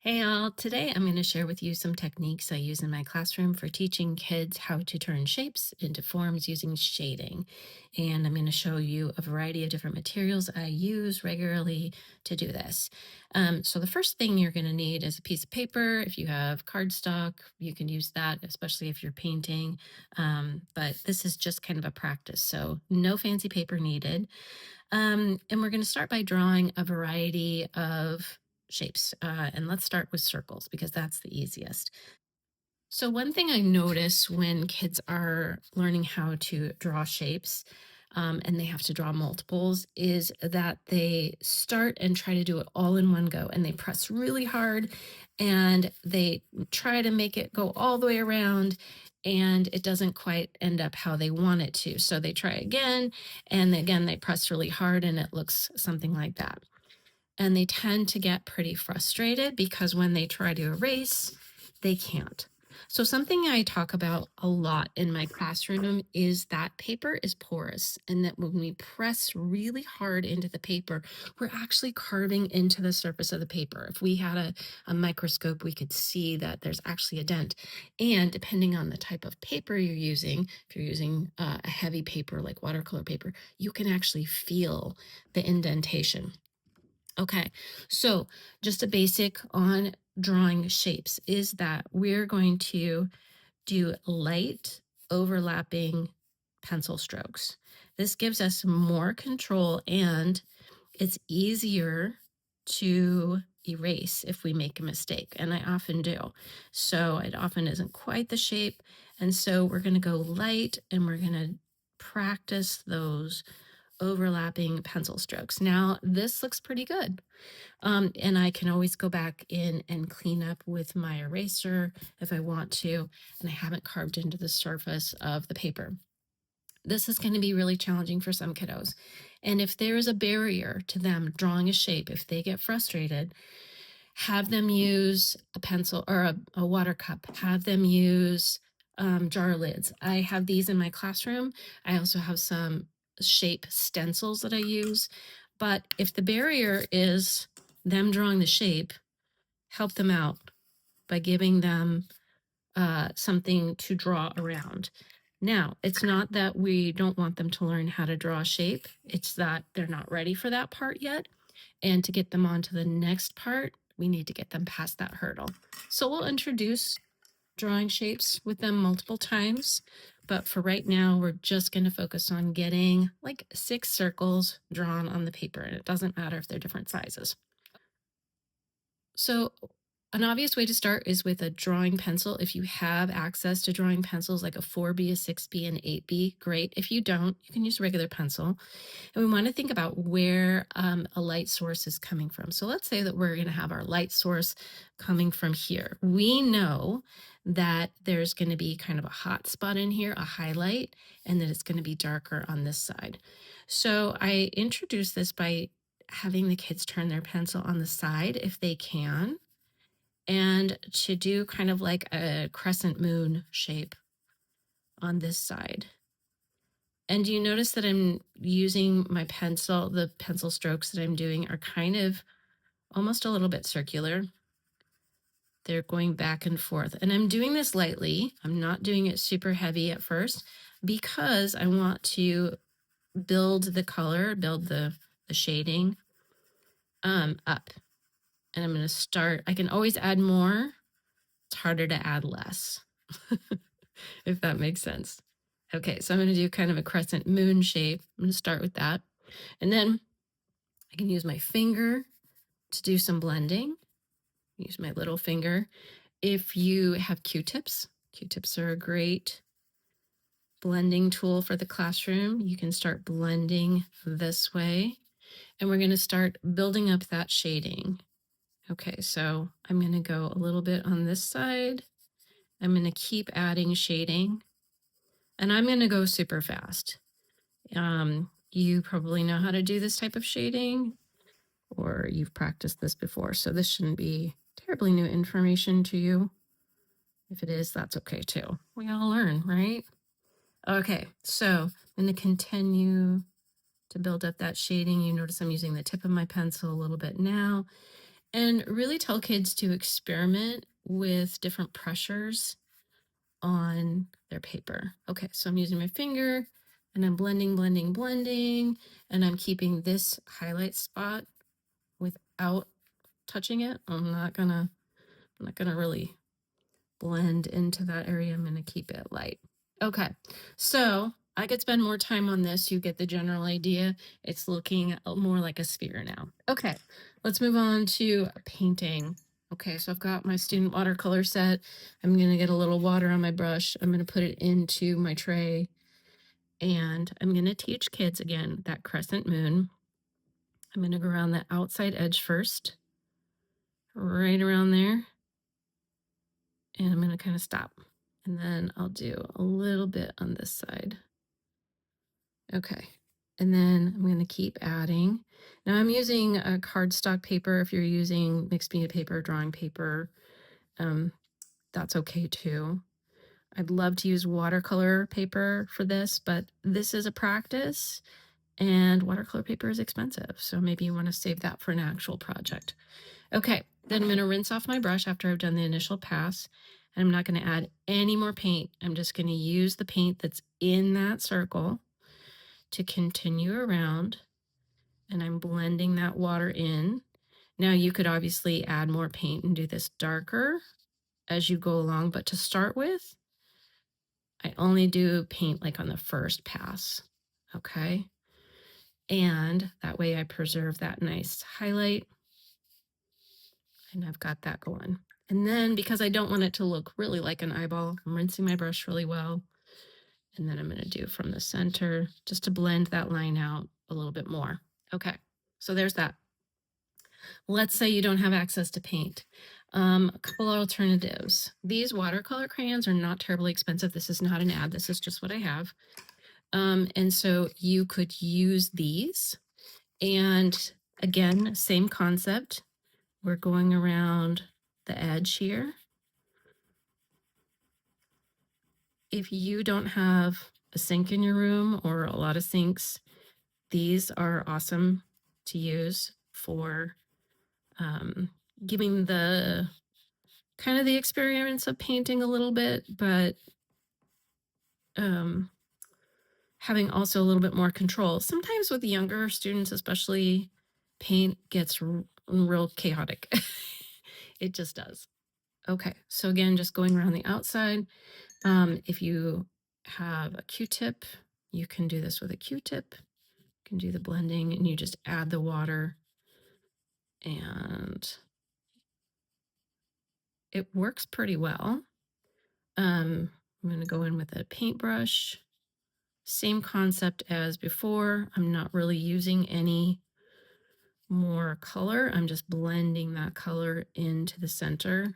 Hey all, today I'm going to share with you some techniques I use in my classroom for teaching kids how to turn shapes into forms using shading. And I'm going to show you a variety of different materials I use regularly to do this. So the first thing you're going to need is a piece of paper. If you have cardstock, you can use that, especially if you're painting. But this is just kind of a practice, so no fancy paper needed. And we're going to start by drawing a variety of shapes. And let's start with circles because that's the easiest. So, one thing I notice when kids are learning how to draw shapes and they have to draw multiples is that they start and try to do it all in one go and they press really hard and they try to make it go all the way around and it doesn't quite end up how they want it to. So, they try again and again they press really hard and it looks something like that. And they tend to get pretty frustrated because when they try to erase, they can't. So, something I talk about a lot in my classroom is that paper is porous, and that when we press really hard into the paper, we're actually carving into the surface of the paper. If we had a microscope, we could see that there's actually a dent. And depending on the type of paper you're using, if you're using a heavy paper like watercolor paper, you can actually feel the indentation. Okay, so just a basic on drawing shapes is that we're going to do light overlapping pencil strokes. This gives us more control and it's easier to erase if we make a mistake, and I often do. So it often isn't quite the shape, and so we're going to go light and we're going to practice those overlapping pencil strokes. Now, this looks pretty good. And I can always go back in and clean up with my eraser if I want to, and I haven't carved into the surface of the paper. This is going to be really challenging for some kiddos. And if there is a barrier to them drawing a shape, if they get frustrated, have them use a pencil or a water cup, have them use jar lids. I have these in my classroom. I also have some shape stencils that I use. But if the barrier is them drawing the shape, help them out by giving them something to draw around. Now, it's not that we don't want them to learn how to draw a shape, it's that they're not ready for that part yet. And to get them on to the next part, we need to get them past that hurdle. So we'll introduce drawing shapes with them multiple times. But for right now, we're just going to focus on getting like 6 circles drawn on the paper. And it doesn't matter if they're different sizes. So an obvious way to start is with a drawing pencil. If you have access to drawing pencils like a 4B, a 6B, and 8B, great. If you don't, you can use a regular pencil. And we want to think about where a light source is coming from. So let's say that we're going to have our light source coming from here. We know that there's going to be kind of a hot spot in here, a highlight, and that it's going to be darker on this side. So I introduce this by having the kids turn their pencil on the side if they can, and to do kind of like a crescent moon shape on this side. And you notice that I'm using my pencil, the pencil strokes that I'm doing are kind of almost a little bit circular. They're going back and forth. And I'm doing this lightly. I'm not doing it super heavy at first because I want to build the color, build the shading up. And I'm going to start, I can always add more. It's harder to add less, if that makes sense. Okay, so I'm going to do kind of a crescent moon shape. I'm going to start with that. And then I can use my finger to do some blending. Use my little finger. If you have Q-tips, Q-tips are a great blending tool for the classroom. You can start blending this way. And we're going to start building up that shading. Okay, so I'm going to go a little bit on this side. I'm going to keep adding shading. And I'm going to go super fast. You probably know how to do this type of shading, or you've practiced this before, so this shouldn't be terribly new information to you. If it is, that's okay too. We all learn, right? Okay, so I'm going to continue to build up that shading. You notice I'm using the tip of my pencil a little bit now. And really tell kids to experiment with different pressures on their paper. Okay, so I'm using my finger and I'm blending, blending, blending, and I'm keeping this highlight spot without touching it. I'm not gonna really blend into that area. I'm gonna keep it light. Okay, so I could spend more time on this. You get the general idea. It's looking more like a sphere now. Okay, let's move on to painting. Okay, so I've got my student watercolor set. I'm gonna get a little water on my brush. I'm gonna put it into my tray, and I'm gonna teach kids again that crescent moon. I'm gonna go around the outside edge first, right around there, and I'm gonna kind of stop. And then I'll do a little bit on this side. Okay. And then I'm going to keep adding. Now I'm using a cardstock paper. If you're using mixed media paper, drawing paper, um, that's okay too. I'd love to use watercolor paper for this, but this is a practice and watercolor paper is expensive. So maybe you want to save that for an actual project. Okay, then I'm going to rinse off my brush after I've done the initial pass. And I'm not going to add any more paint. I'm just going to use the paint that's in that circle to continue around, and I'm blending that water in. Now you could obviously add more paint and do this darker as you go along, but to start with, I only do paint like on the first pass, okay? And that way I preserve that nice highlight, and I've got that going. And then because I don't want it to look really like an eyeball, I'm rinsing my brush really well. And then I'm going to do from the center just to blend that line out a little bit more. Okay, so there's that. Let's say you don't have access to paint. A couple of alternatives. These watercolor crayons are not terribly expensive. This is not an ad. This is just what I have. And so you could use these. And again, same concept. We're going around the edge here. If you don't have a sink in your room or a lot of sinks, these are awesome to use for giving the kind of the experience of painting a little bit, but having also a little bit more control. Sometimes with younger students, especially, paint gets real chaotic. It just does. Okay, so again, just going around the outside. If you have a Q-tip, you can do this with a Q-tip. You can do the blending and you just add the water, and it works pretty well. I'm going to go in with a paintbrush. Same concept as before. I'm not really using any more color. I'm just blending that color into the center.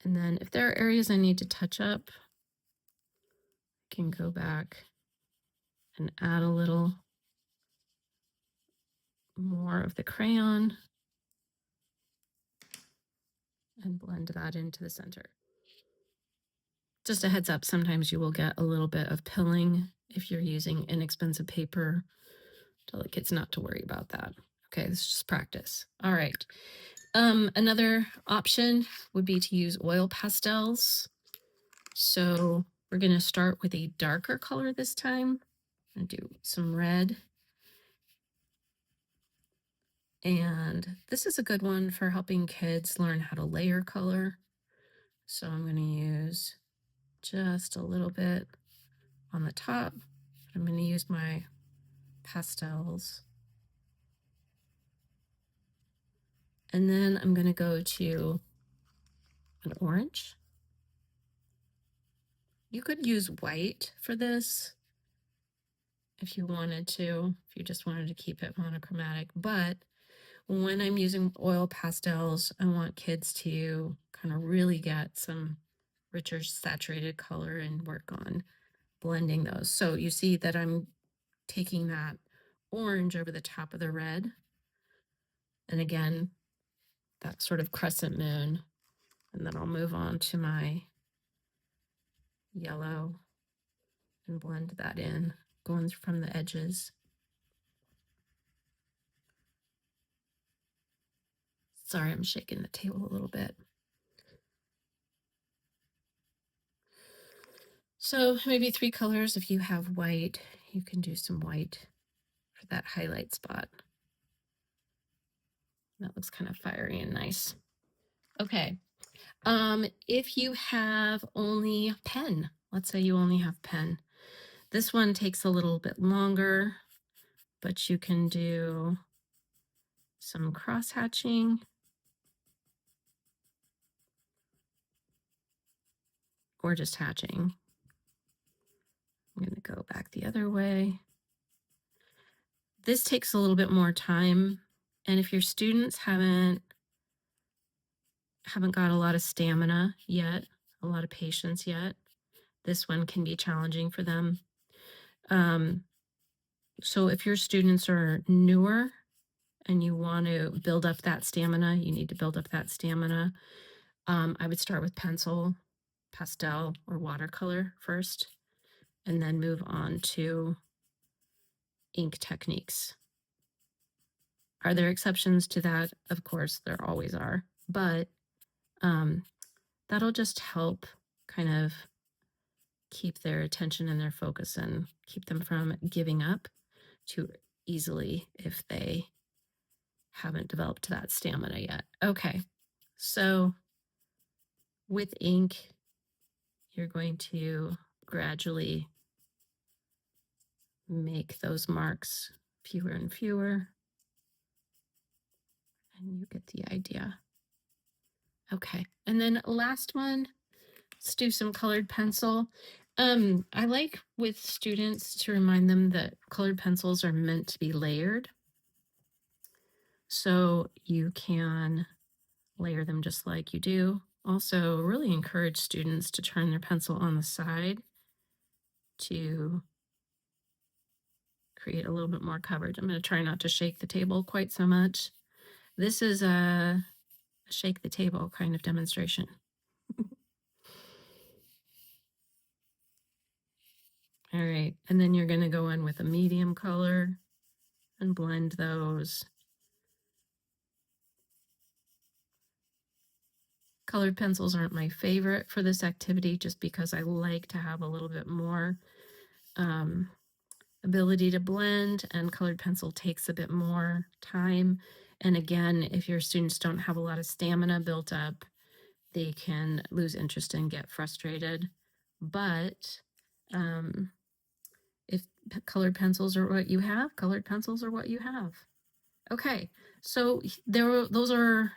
And then if there are areas I need to touch up, I can go back and add a little more of the crayon and blend that into the center. Just a heads up, sometimes you will get a little bit of pilling if you're using inexpensive paper. Tell the kids not to worry about that. Okay, this is just practice. All right. Another option would be to use oil pastels. So we're going to start with a darker color this time. I'm going to do some red. And this is a good one for helping kids learn how to layer color. So I'm going to use just a little bit on the top. I'm going to use my pastels. And then I'm going to go to an orange. You could use white for this if you wanted to, if you just wanted to keep it monochromatic. But when I'm using oil pastels, I want kids to kind of really get some richer saturated color and work on blending those. So you see that I'm taking that orange over the top of the red. And again, that sort of crescent moon. And then I'll move on to my yellow and blend that in, going from the edges. Sorry, I'm shaking the table a little bit. So maybe 3 colors. If you have white, you can do some white for that highlight spot. That looks kind of fiery and nice. Okay. If you have only pen, let's say you only have pen, this one takes a little bit longer, but you can do some cross hatching or just hatching. I'm going to go back the other way. This takes a little bit more time, and if your students haven't got a lot of stamina yet, a lot of patience yet, this one can be challenging for them. So if your students are newer and you want to build up that stamina, you need to build up that stamina. I would start with pencil, pastel, or watercolor first, and then move on to ink techniques. Are there exceptions to that? Of course, there always are, but that'll just help kind of keep their attention and their focus and keep them from giving up too easily if they haven't developed that stamina yet. Okay, so with ink, you're going to gradually make those marks fewer and fewer, and you get the idea. Okay, and then last one, let's do some colored pencil. I like with students to remind them that colored pencils are meant to be layered. So you can layer them just like you do. Also, really encourage students to turn their pencil on the side to create a little bit more coverage. I'm going to try not to shake the table quite so much. This is a shake the table kind of demonstration. All right, and then you're going to go in with a medium color and blend those. Colored pencils aren't my favorite for this activity just because I like to have a little bit more ability to blend, and colored pencil takes a bit more time. And again, if your students don't have a lot of stamina built up, they can lose interest and get frustrated. But if colored pencils are what you have, colored pencils are what you have. Okay, so those are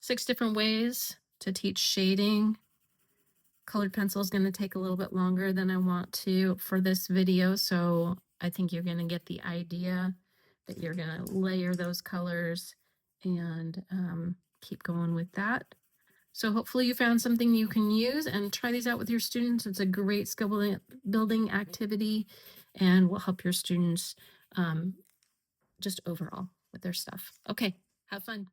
6 different ways to teach shading. Colored pencil is going to take a little bit longer than I want to for this video, so I think you're going to get the idea that you're going to layer those colors and keep going with that. So hopefully you found something you can use and try these out with your students. It's a great skill building activity and will help your students just overall with their stuff. Okay, have fun.